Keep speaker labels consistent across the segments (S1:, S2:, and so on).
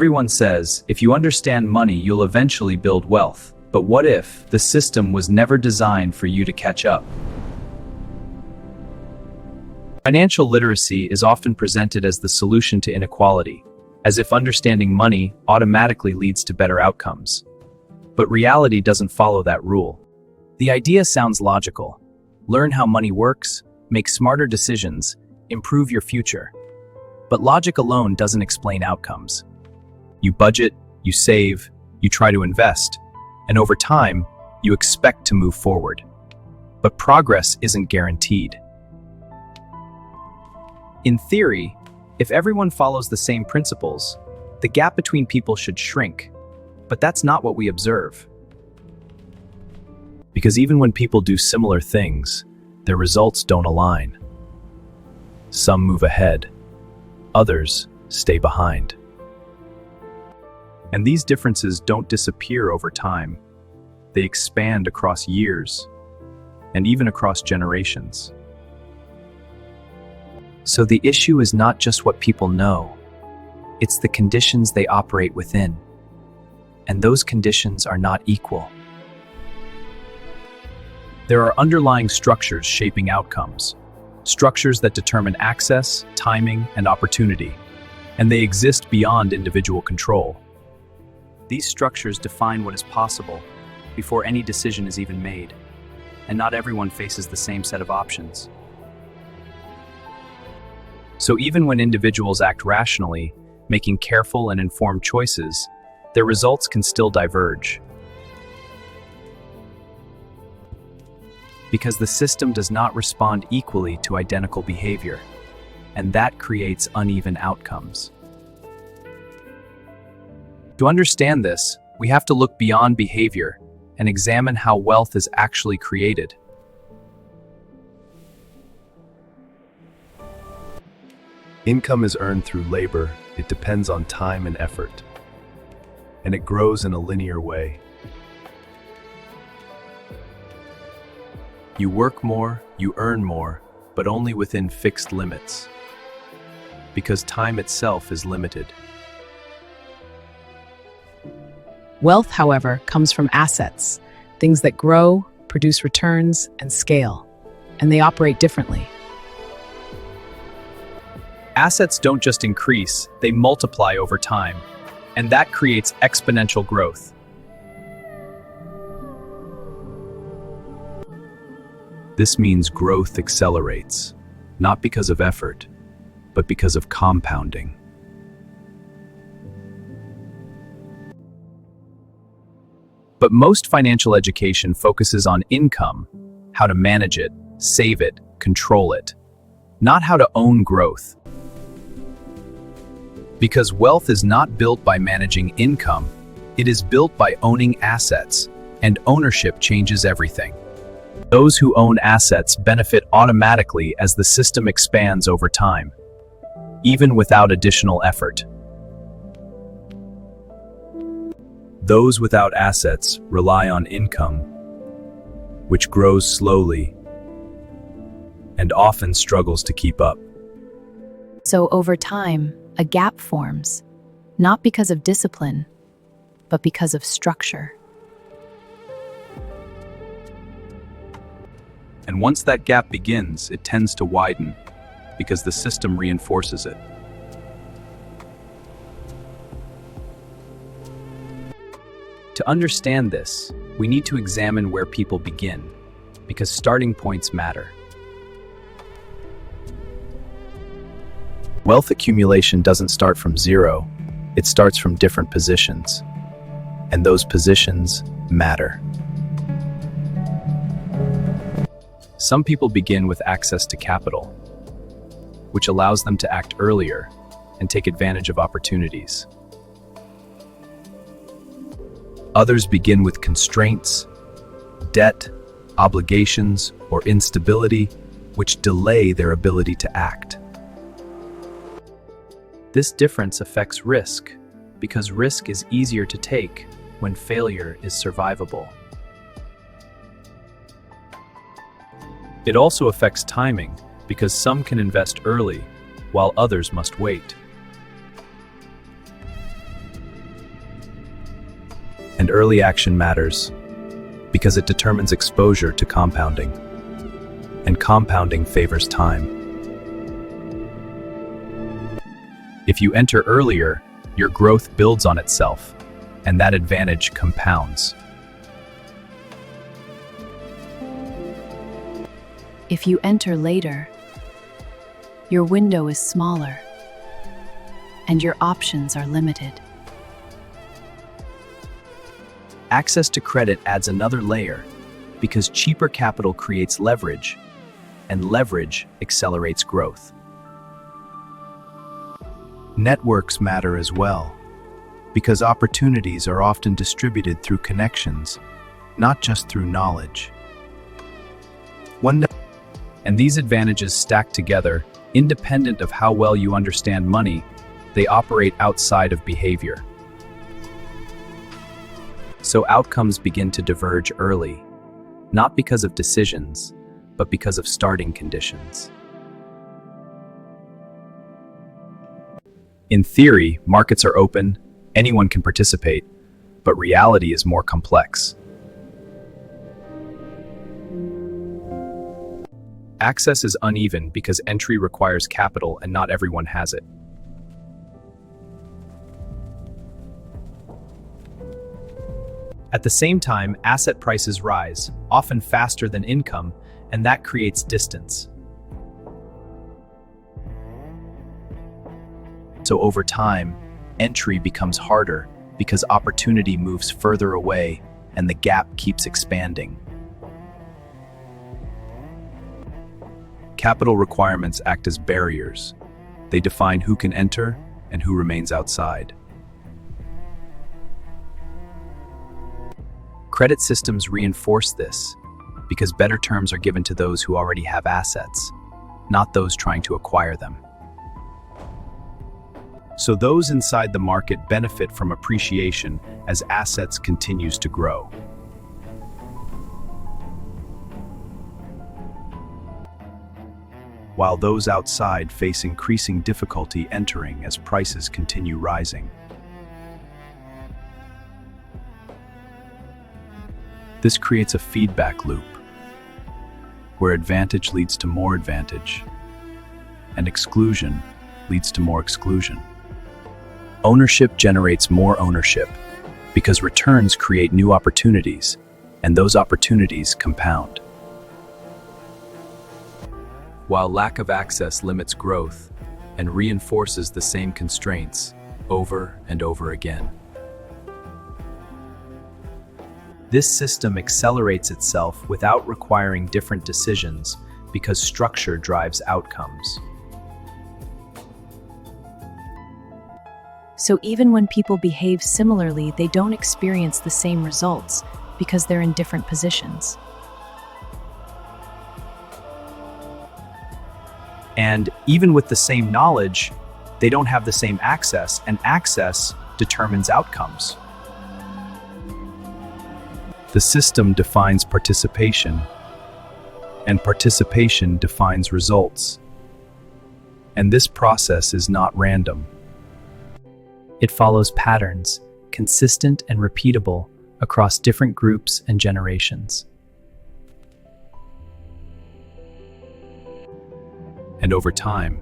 S1: Everyone says, if you understand money, you'll eventually build wealth. But what if the system was never designed for you to catch up? Financial literacy is often presented as the solution to inequality, as if understanding money automatically leads to better outcomes. But reality doesn't follow that rule. The idea sounds logical. Learn how money works, make smarter decisions, improve your future. But logic alone doesn't explain outcomes. You budget, you save, you try to invest, and over time, you expect to move forward. But progress isn't guaranteed. In theory, if everyone follows the same principles, the gap between people should shrink. But that's not what we observe. Because even when people do similar things, their results don't align. Some move ahead, others stay behind. And these differences don't disappear over time. They expand across years, and even across generations. So the issue is not just what people know, it's the conditions they operate within. And those conditions are not equal. There are underlying structures shaping outcomes, structures that determine access, timing, and opportunity, and they exist beyond individual control. These structures define what is possible before any decision is even made, and not everyone faces the same set of options. So even when individuals act rationally, making careful and informed choices, their results can still diverge. Because the system does not respond equally to identical behavior, and that creates uneven outcomes. To understand this, we have to look beyond behavior and examine how wealth is actually created.
S2: Income is earned through labor. It depends on time and effort, and it grows in a linear way. You work more, you earn more, but only within fixed limits, because time itself is limited.
S3: Wealth, however, comes from assets, things that grow, produce returns, and scale, and they operate differently.
S1: Assets don't just increase, they multiply over time, and that creates exponential growth.
S2: This means growth accelerates, not because of effort, but because of compounding.
S1: But most financial education focuses on income, how to manage it, save it, control it, not how to own growth. Because wealth is not built by managing income, it is built by owning assets, and ownership changes everything. Those who own assets benefit automatically as the system expands over time, even without additional effort.
S2: Those without assets rely on income, which grows slowly and often struggles to keep up.
S4: So over time, a gap forms, not because of discipline, but because of structure.
S2: And once that gap begins, it tends to widen because the system reinforces it.
S1: To understand this, we need to examine where people begin, because starting points matter.
S2: Wealth accumulation doesn't start from zero, it starts from different positions. And those positions matter.
S1: Some people begin with access to capital, which allows them to act earlier and take advantage of opportunities.
S2: Others begin with constraints, debt, obligations, or instability, which delay their ability to act.
S1: This difference affects risk, because risk is easier to take when failure is survivable. It also affects timing, because some can invest early, while others must wait.
S2: And early action matters because it determines exposure to compounding. And compounding favors time. If you enter earlier, your growth builds on itself, and that advantage compounds.
S4: If you enter later, your window is smaller, and your options are limited.
S1: Access to credit adds another layer because cheaper capital creates leverage, and leverage accelerates growth.
S2: Networks matter as well, because opportunities are often distributed through connections, not just through knowledge.
S1: And these advantages stack together, independent of how well you understand money, they operate outside of behavior. So outcomes begin to diverge early, not because of decisions, but because of starting conditions. In theory, markets are open, anyone can participate, but reality is more complex. Access is uneven because entry requires capital and not everyone has it. At the same time, asset prices rise, often faster than income, and that creates distance. So over time, entry becomes harder because opportunity moves further away and the gap keeps expanding. Capital requirements act as barriers. They define who can enter and who remains outside. Credit systems reinforce this because better terms are given to those who already have assets, not those trying to acquire them. So those inside the market benefit from appreciation as assets continues to grow. While those outside face increasing difficulty entering as prices continue rising. This creates a feedback loop where advantage leads to more advantage and exclusion leads to more exclusion. Ownership generates more ownership because returns create new opportunities, and those opportunities compound. While lack of access limits growth and reinforces the same constraints over and over again. This system accelerates itself without requiring different decisions because structure drives outcomes.
S4: So even when people behave similarly, they don't experience the same results because they're in different positions.
S1: And even with the same knowledge, they don't have the same access, and access determines outcomes.
S2: The system defines participation, and participation defines results. And this process is not random.
S1: It follows patterns, consistent and repeatable across different groups and generations.
S2: And over time,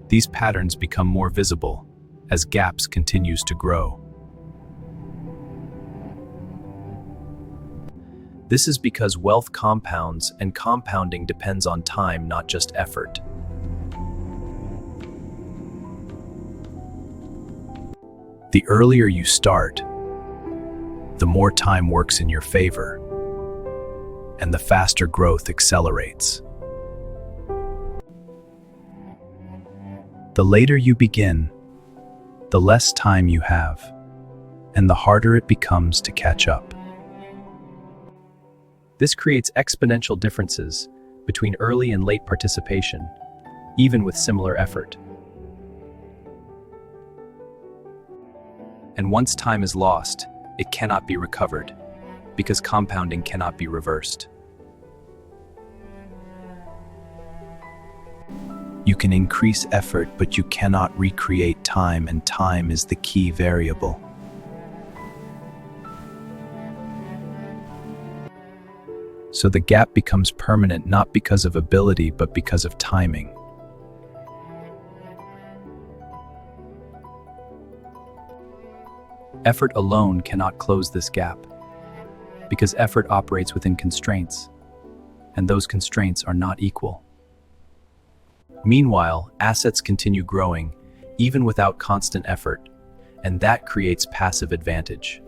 S2: these patterns become more visible as gaps continues to grow.
S1: This is because wealth compounds, and compounding depends on time, not just effort.
S2: The earlier you start, the more time works in your favor, and the faster growth accelerates. The later you begin, the less time you have, and the harder it becomes to catch up.
S1: This creates exponential differences between early and late participation, even with similar effort. And once time is lost, it cannot be recovered, because compounding cannot be reversed.
S2: You can increase effort, but you cannot recreate time, and time is the key variable. So the gap becomes permanent not because of ability, but because of timing.
S1: Effort alone cannot close this gap, because effort operates within constraints, and those constraints are not equal. Meanwhile, assets continue growing, even without constant effort, and that creates passive advantage.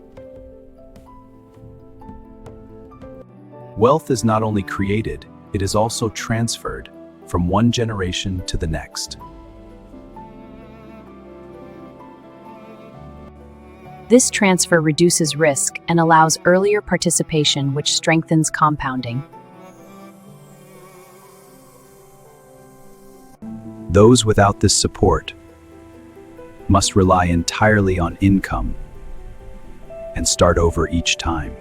S2: Wealth is not only created, it is also transferred from one generation to the next.
S4: This transfer reduces risk and allows earlier participation, which strengthens compounding.
S2: Those without this support must rely entirely on income and start over each time.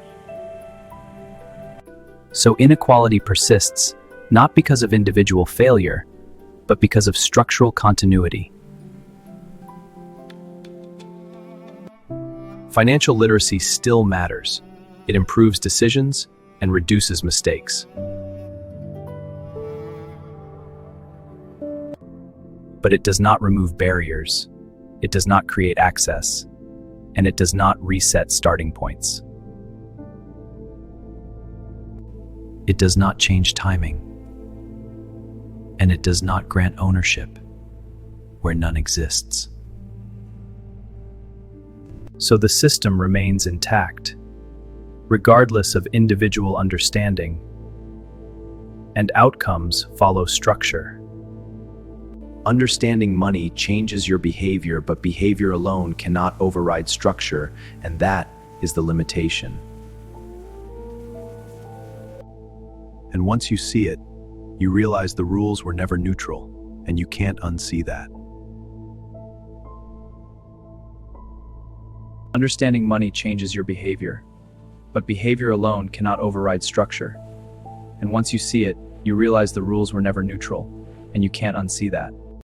S1: So inequality persists, not because of individual failure, but because of structural continuity. Financial literacy still matters. It improves decisions and reduces mistakes. But it does not remove barriers. It does not create access, and it does not reset starting points. It does not change timing, and it does not grant ownership where none exists. So the system remains intact, regardless of individual understanding, and outcomes follow structure. Understanding money changes your behavior, but behavior alone cannot override structure, and that is the limitation.
S2: And once you see it, you realize the rules were never neutral, and you can't unsee that.
S1: Understanding money changes your behavior, but behavior alone cannot override structure. And once you see it, you realize the rules were never neutral, and you can't unsee that.